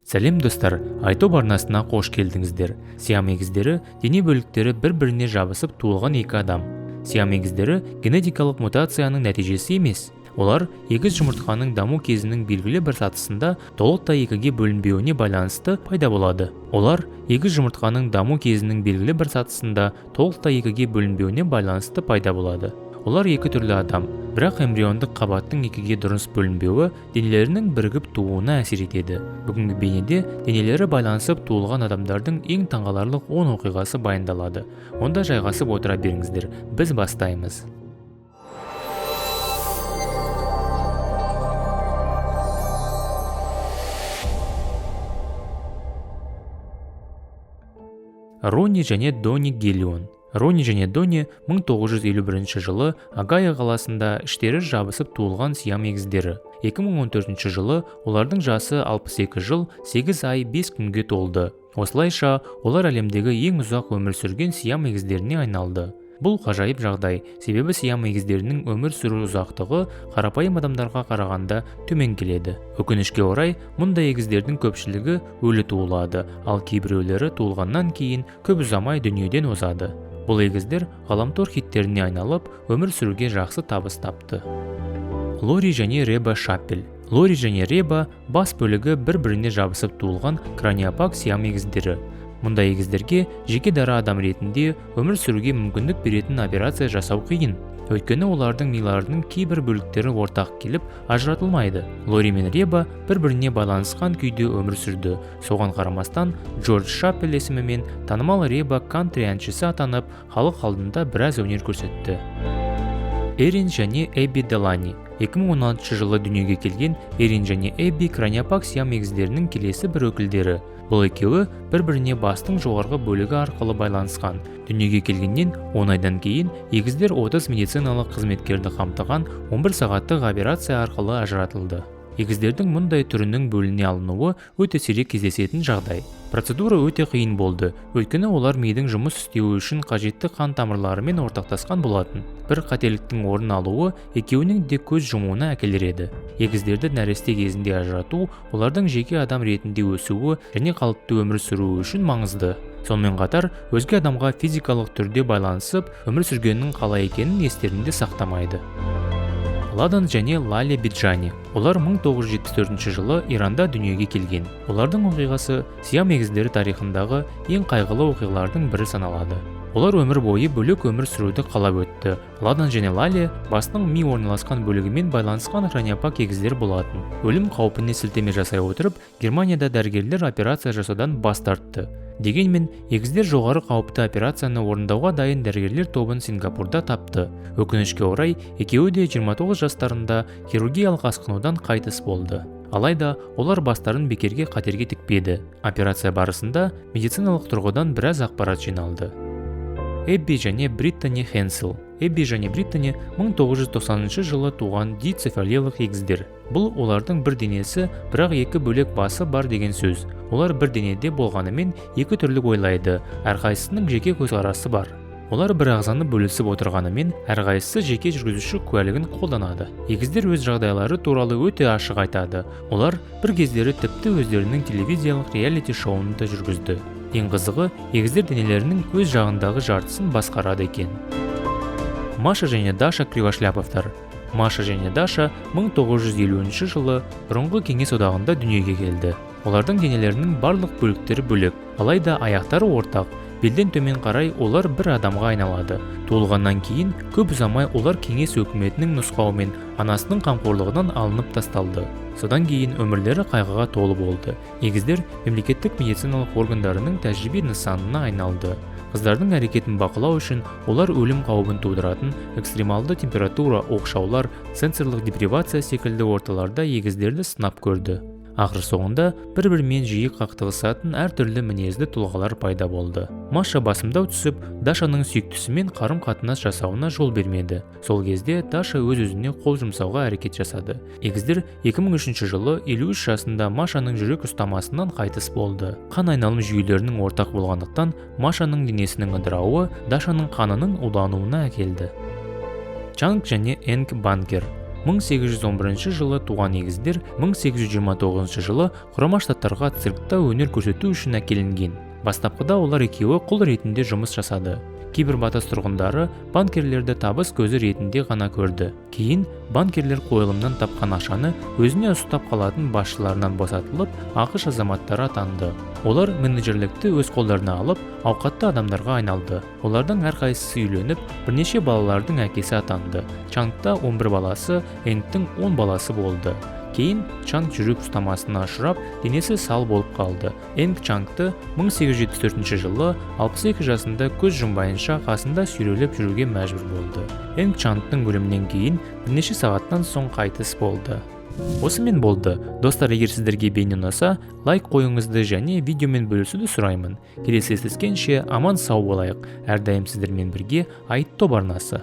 Сәлем достар, айту арнасына қош келдіңіздер. Сиам егіздері дене бөліктері бір-біріне жабысып туылған екі адам. Сиам егіздері генетикалық мутацияның нәтижесі емес. Олар егіз жұмыртқаның даму кезінің белгілі бір сатысында толықтай екіге бөлінбеуіне байланысты пайда болады. Олар егіз жұмыртқаның даму кезінің белгілі бір сатысында толықтай екіге бөлінбеуіне байланысты пайда болады. Олар екі түрлі адам, бірақ эмбриондық қабаттың екіге дұрыс бөлінбеуі денелерінің бірігіп тууына әсер етеді. Бүгінгі бейнеде денелері байланысып туылған адамдардың ең таңғаларлық 10 оқиғасы баяндалады. Онда жайғасып отыра беріңіздер, біз бастаймыз. Ронни және Донни Гиллион. Ронни және Донни 1951 жылы Огайо қаласында іштері жабысып туылған сиам егіздері. 2014 жылы олардың жасы 62 жыл, 8 ай, 5 күнге толды. Осылайша, олар әлемдегі ең ұзақ өмір сүрген сиам егіздеріне айналды. Бұл ғажайып жағдай, себебі сиам егіздерінің өмір сүру ұзақтығы қарапайым адамдарға қарағанда төмен келеді. Өкінішке орай, мұндай егіздердің көпшілігі өлі туылады, ал кейбіреулері туылғаннан кейін көп ұзамай дүниеден озады. Бұл егіздер ғаламтор хиттеріне айналып, өмір сүруге жақсы табыс тапты. Лори және Реба Шаппель. Лори және Реба бас бөлігі бір-біріне жабысып туылған краниопак сиам егіздері. Мұндай егіздерге жеке дара адам ретінде өмір сүруге мүмкіндік беретін операция жасау қиын. Өйткені олардың миларының кейбір бөліктері ортақ келіп ажыратылмайды. Лори мен Реба бір-біріне байланысқан күйде өмір сүрді. Соған қарамастан, Джордж Шаппель есімімен танымал Реба кантри әншісі атанып, халық алдында біраз өнер көрсетті. Эрин және Эбби Делани. 2016 жылы дүниеге келген Эрин және Эбби краниопак сиам егіздерінің келесі бір өкілдері. Бұл екеуі бір-біріне бастың жоғарғы бөлігі арқылы байланысқан. Дүниеге келгеннен 10 айдан кейін егіздер 30 медициналық қызметкерді қамтыған 11 сағаттық операция арқылы ажыратылды. Егіздердің мұндай түрінің бөліне алынуы өте сирек кездесетін жағдай. Процедура өте қиын болды, өйткені олар мидың жұмыс істеуі үшін қажетті қан тамырларымен ортақтасқан болатын. Бір қателіктің орын алуы екеуінің де көз жұмуына әкелер еді. Егіздерді нәресте кезінде ажырату олардың жеке адам ретінде өсуі және қалыпты өмір сүруі үшін маңызды. Сонымен қатар, өзге адамға физикалық түрде байланысып, өмір сүргеннің қалай екенін естерінде сақтамайды. Ладан және Лали Биджани. Олар 1974 жылы Иранда дүниеге келген. Олардың оқиғасы сиам егіздері тарихындағы ең қайғылы оқиғалардың бірі саналады. Олар өмір бойы бөлек өмір сүруді қалап өтті. Ладан және Лали бастың ми орналасқан бөлігімен байланысқан краниопак егіздер болатын. Өлім қаупіне сілтеме жасай отырып, Германияда дәрігерлер операция жасаудан бас тартты. Дегенмен, егіздер жоғары қауіпті операцияны орындауға дайын дәрігерлер тобын Сингапурда тапты. Өкінішке орай, екеуі де 29 жастарында хирургиялық асқынудан қайтыс болды. Алайда, олар бастарын бекерге қатерге тікпеді. Операция барысында медициналық тұрғыдан біраз ақпарат жиналды. Эбби және Бриттани Хенсел. Эбби және Бриттани 1990 жылы туған дицефалиялық егіздер. Бұл олардың бір денесі, бірақ екі бөлек басы бар деген сөз. Олар бір денеде болғанымен екі түрлі ойлайды, әрқайсысының жеке көзқарасы бар. Олар бір ағзаны бөлісіп отырғанымен, әрқайсысы жеке жүргізуші куәлігін қолданады. Егіздер өз жағдайлары туралы өте ашық айтады. Олар бір кездері тіпті өздерінің телевизиялық реалити шоуын да жүргізді. Ең қызығы, егіздер денелерінің өз жағындағы жартысын басқарады екен. Маша және Даша Кривошляповтар. Маша және Даша 1950 жылы бұрынғы Кеңес одағында дүниеге келді. Олардың денелерінің барлық бөліктері бөлек, алайда аяқтары ортақ. Белден төмен қарай олар бір адамға айналады. Туылғаннан кейін көп ұзамай олар Кеңес өкіметінің нұсқауымен анасының қамқорлығынан алынып тасталды. Содан кейін өмірлері қайғыға толы болды. Егіздер мемлекеттік медициналық органдарының тәжірибе нысанына айналды. Қыздардың әрекетін бақылау үшін олар өлім қаупін тудыратын экстремалды температура, оқшаулар, сенсорлық депривация секілді орталарда егіздерді сынап көрді. Ақыр соңында бір-бірімен жиі қақтығысатын әртүрлі мінезді тұлғалар пайда болды. Маша басымдау түсіп, Дашаның сүйіктісімен қарым-қатынас жасауына жол бермеді. Сол кезде Даша өз-өзіне қол жұмсауға әрекет жасады. Егіздер 2003 жылы 53 жасында Машаның жүрек ұстамасынан қайтыс болды. Қан айналым жүйелерінің ортақ болғандықтан, Машаның денесінің ыдырауы Дашаның қанының улануына әкелді. Чанг және Энг Банкер. 1811 жылы туған егіздер 1829 жылы Құрама Штаттарға циркта өнер көрсету үшін әкелінген. Бастапқыда олар екеуі құл ретінде жұмыс жасады. Кейбір батыс тұрғындары банкерлерді табыс көзі ретінде ғана көрді. Кейін банкерлер қойылымнан тапқан ақшаны өзіне ұстап қалатын басшыларынан босатылып, ақш азаматтары атанды. Олар менеджерлікті өз қолдарына алып, ауқатты адамдарға айналды. Олардың әрқайсысы үйленіп, бірнеше балалардың әкесі атанды. Чангта 11 баласы, Энгтің 10 баласы болды. Кейін Чанг жүрек ұстамасына ұшырап, денесі сал болып қалды. Энг Чангты 1874 жылы 62 жасында көз жұмбайынша қасында сүйрелеп жүруге мәжбүр болды. Энг Чангтың өлімінен кейін бірнеше сағаттан соң қайтыс болды. Осымен болды. Достар, егер сіздерге бейне ұнаса, лайк қойыңызды және видеомен бөлісуді сұраймын. Келесі кездескенше аман сау болайық. Әрдайым сіздермен бірге Айт топ арнасы.